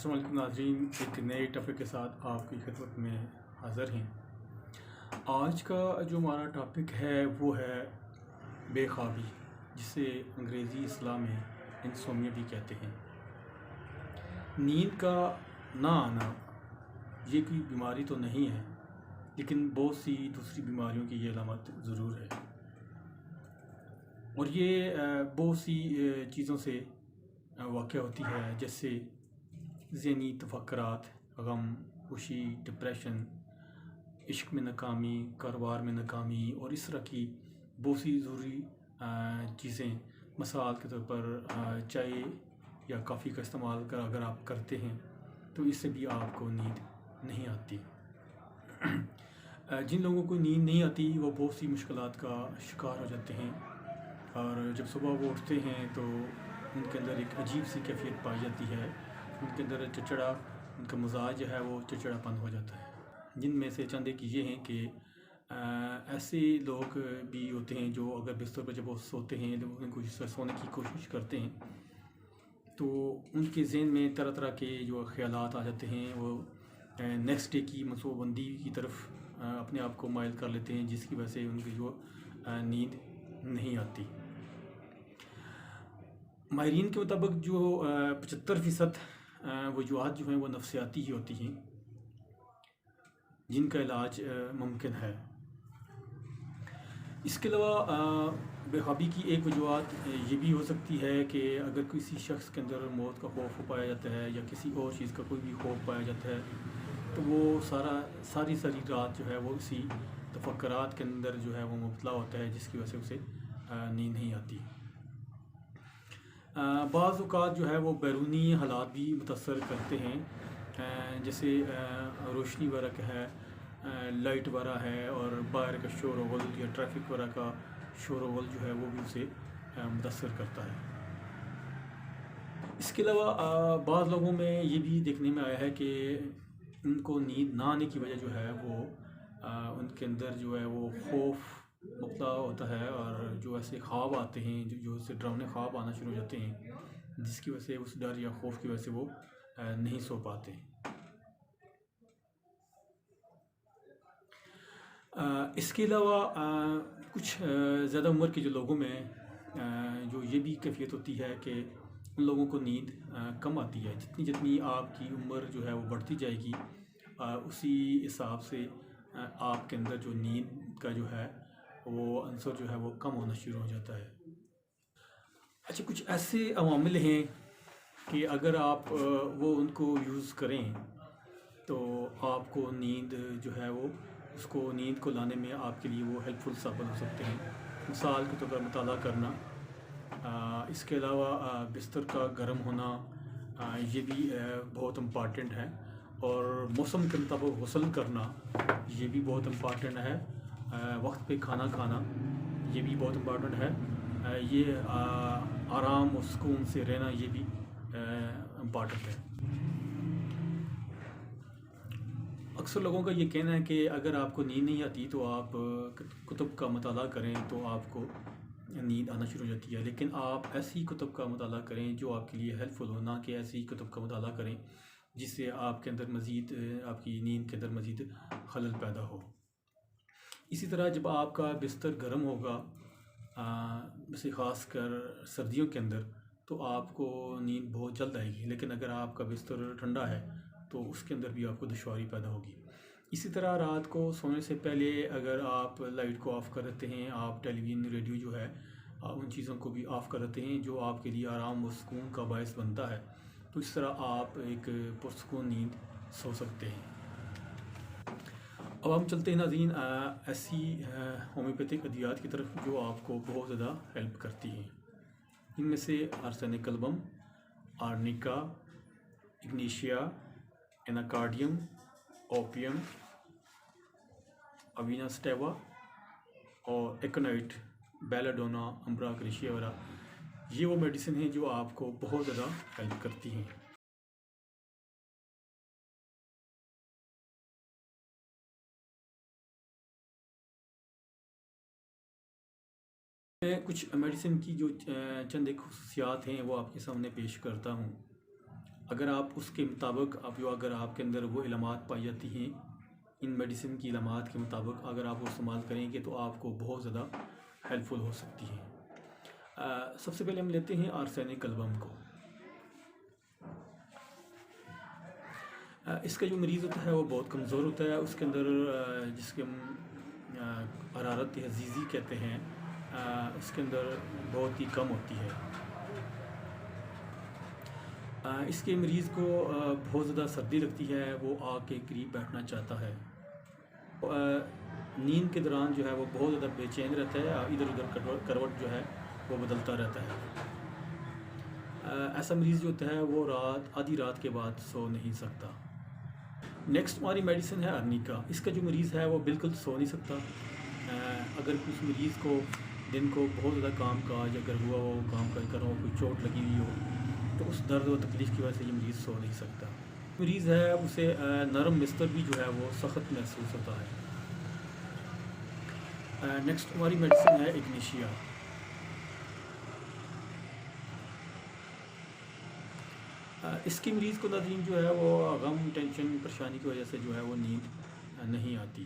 السلام علیکم ناظرین، ایک نئے ٹاپک کے ساتھ آپ کی خدمت میں حاضر ہیں۔ آج کا جو ہمارا ٹاپک ہے وہ ہے بے خوابی، جسے انگریزی اصطلاح میں انسومنیا بھی کہتے ہیں۔ نیند کا نہ آنا یہ کوئی بیماری تو نہیں ہے، لیکن بہت سی دوسری بیماریوں کی یہ علامت ضرور ہے، اور یہ بہت سی چیزوں سے واقع ہوتی ہے، جیسے ذہنی تفکرات، غم، خوشی، ڈپریشن، عشق میں ناکامی، کاروبار میں ناکامی، اور اس طرح کی بہت سی ضروری چیزیں۔ مثال کے طور پر چائے یا کافی کا استعمال اگر آپ کرتے ہیں تو اس سے بھی آپ کو نیند نہیں آتی۔ جن لوگوں کو نیند نہیں آتی وہ بہت سی مشکلات کا شکار ہو جاتے ہیں، اور جب صبح وہ اٹھتے ہیں تو ان کے اندر ایک عجیب سی کیفیت پائی جاتی ہے، ان کے اندر ان کا مزاج جو ہے وہ چڑچڑا پن ہو جاتا ہے۔ جن میں سے چند ایک یہ ہیں کہ ایسے لوگ بھی ہوتے ہیں جو اگر بستر پر جب وہ سوتے ہیں تو ان کو سونے کی کوشش کرتے ہیں تو ان کے ذہن میں طرح طرح کے جو خیالات آ جاتے ہیں، وہ نیکسٹ ڈے کی منصوبہ بندی کی طرف اپنے آپ کو مائل کر لیتے ہیں، جس کی وجہ سے ان کی جو نیند نہیں آتی۔ ماہرین کے مطابق جو 75% وجوہات جو ہیں وہ نفسیاتی ہی ہوتی ہیں، جن کا علاج ممکن ہے۔ اس کے علاوہ بے خوابی کی ایک وجوہات یہ بھی ہو سکتی ہے کہ اگر کسی شخص کے اندر موت کا خوف پایا جاتا ہے یا کسی اور چیز کا کوئی بھی خوف پایا جاتا ہے تو وہ ساری رات جو ہے وہ اسی تفکرات کے اندر جو ہے وہ مبتلا ہوتا ہے، جس کی وجہ سے اسے نیند نہیں آتی۔ بعض اوقات جو ہے وہ بیرونی حالات بھی متاثر کرتے ہیں، جیسے روشنی وغیرہ کا ہے، لائٹ وغیرہ ہے، اور باہر کا شور و غل یا ٹریفک وغیرہ کا شور و غل جو ہے وہ بھی اسے متاثر کرتا ہے۔ اس کے علاوہ بعض لوگوں میں یہ بھی دیکھنے میں آیا ہے کہ ان کو نیند نہ آنے کی وجہ جو ہے وہ ان کے اندر جو ہے وہ خوف مبتلا ہوتا ہے، اور جو ایسے خواب آتے ہیں جو اسے ڈراؤنے خواب آنا شروع ہو جاتے ہیں، جس کی وجہ سے اس ڈر یا خوف کی وجہ سے وہ نہیں سو پاتے۔ اس کے علاوہ کچھ زیادہ عمر کے جو لوگوں میں جو یہ بھی کیفیت ہوتی ہے کہ ان لوگوں کو نیند کم آتی ہے۔ جتنی آپ کی عمر جو ہے وہ بڑھتی جائے گی، اسی حساب سے آپ کے اندر جو نیند کا جو ہے وہ عنصر جو ہے وہ کم ہونا شروع ہو جاتا ہے۔ اچھا، کچھ ایسے عوامل ہیں کہ اگر آپ وہ ان کو یوز کریں تو آپ کو نیند جو ہے وہ نیند کو لانے میں آپ کے لیے وہ ہیلپ فل ثابت ہو سکتے ہیں۔ مثال کے طور پر مطالعہ کرنا، اس کے علاوہ بستر کا گرم ہونا، یہ بھی بہت امپارٹنٹ ہے، اور موسم کے مطابق غسل کرنا یہ بھی بہت امپارٹنٹ ہے، وقت پہ کھانا کھانا یہ بھی بہت امپارٹنٹ ہے، یہ آرام و سکون سے رہنا یہ بھی امپارٹنٹ ہے۔ اکثر لوگوں کا یہ کہنا ہے کہ اگر آپ کو نیند نہیں آتی تو آپ کتب کا مطالعہ کریں تو آپ کو نیند آنا شروع ہو جاتی ہے، لیکن آپ ایسی کتب کا مطالعہ کریں جو آپ کے لیے ہیلپ فل ہو، نہ کہ ایسی کتب کا مطالعہ کریں جس سے آپ کے اندر آپ کی نیند کے اندر مزید خلل پیدا ہو۔ اسی طرح جب آپ کا بستر گرم ہوگا، جیسے خاص کر سردیوں کے اندر، تو آپ کو نیند بہت جلد آئے گی، لیکن اگر آپ کا بستر ٹھنڈا ہے تو اس کے اندر بھی آپ کو دشواری پیدا ہوگی۔ اسی طرح رات کو سونے سے پہلے اگر آپ لائٹ کو آف کر دیتے ہیں، آپ ٹیلی ویژن، ریڈیو جو ہے ان چیزوں کو بھی آف کر دیتے ہیں جو آپ کے لیے آرام و سکون کا باعث بنتا ہے، تو اس طرح آپ ایک پرسکون نیند سو سکتے ہیں۔ اب ہم چلتے ہیں ناظرین ایسی ہومیوپیتھک ادویات کی طرف جو آپ کو بہت زیادہ ہیلپ کرتی ہیں۔ ان میں سے آرسینک البم، آرنیکا، اگنیشیا، ایناکارڈیم، اوپیم، اوینا سٹیوا اور ایکونائٹ، بیلاڈونا، امبرا گریشیا وغیرہ، یہ وہ میڈیسن ہیں جو آپ کو بہت زیادہ ہیلپ کرتی ہیں۔ میں کچھ میڈیسن کی جو چند ایک خصوصیات ہیں وہ آپ کے سامنے پیش کرتا ہوں۔ اگر آپ اس کے مطابق اگر آپ کے اندر وہ علامات پائی جاتی ہیں ان میڈیسن کی علامات کے مطابق اگر آپ وہ استعمال کریں گے تو آپ کو بہت زیادہ ہیلپ فل ہو سکتی ہے۔ سب سے پہلے ہم لیتے ہیں آرسینک البم کو۔ اس کا جو مریض ہوتا ہے وہ بہت کمزور ہوتا ہے، اس کے اندر جس کے ہم حرارت عزیزی کہتے ہیں اس کے اندر بہت ہی کم ہوتی ہے۔ اس کے مریض کو بہت زیادہ سردی لگتی ہے، وہ آگ کے قریب بیٹھنا چاہتا ہے، نیند کے دوران جو ہے وہ بہت زیادہ بے چین رہتا ہے، ادھر ادھر کروٹ جو ہے وہ بدلتا رہتا ہے۔ ایسا مریض جو ہوتا ہے وہ آدھی رات کے بعد سو نہیں سکتا۔ نیکسٹ ہماری میڈیسن ہے ارنیکا۔ اس کا جو مریض ہے وہ بالکل سو نہیں سکتا۔ اگر کچھ مریض کو دن کو بہت زیادہ کام کاج اگر ہوا ہو، کام کاج کر رہا ہو، کوئی چوٹ لگی ہوئی ہو تو اس درد و تکلیف کی وجہ سے یہ مریض سو نہیں سکتا۔ مریض ہے اسے نرم بستر بھی جو ہے وہ سخت محسوس ہوتا ہے۔ نیکسٹ ہماری میڈیسن ہے اگنیشیا۔ اس کی مریض کو ناظرین جو ہے وہ غم، ٹینشن، پریشانی کی وجہ سے جو ہے وہ نیند نہیں آتی۔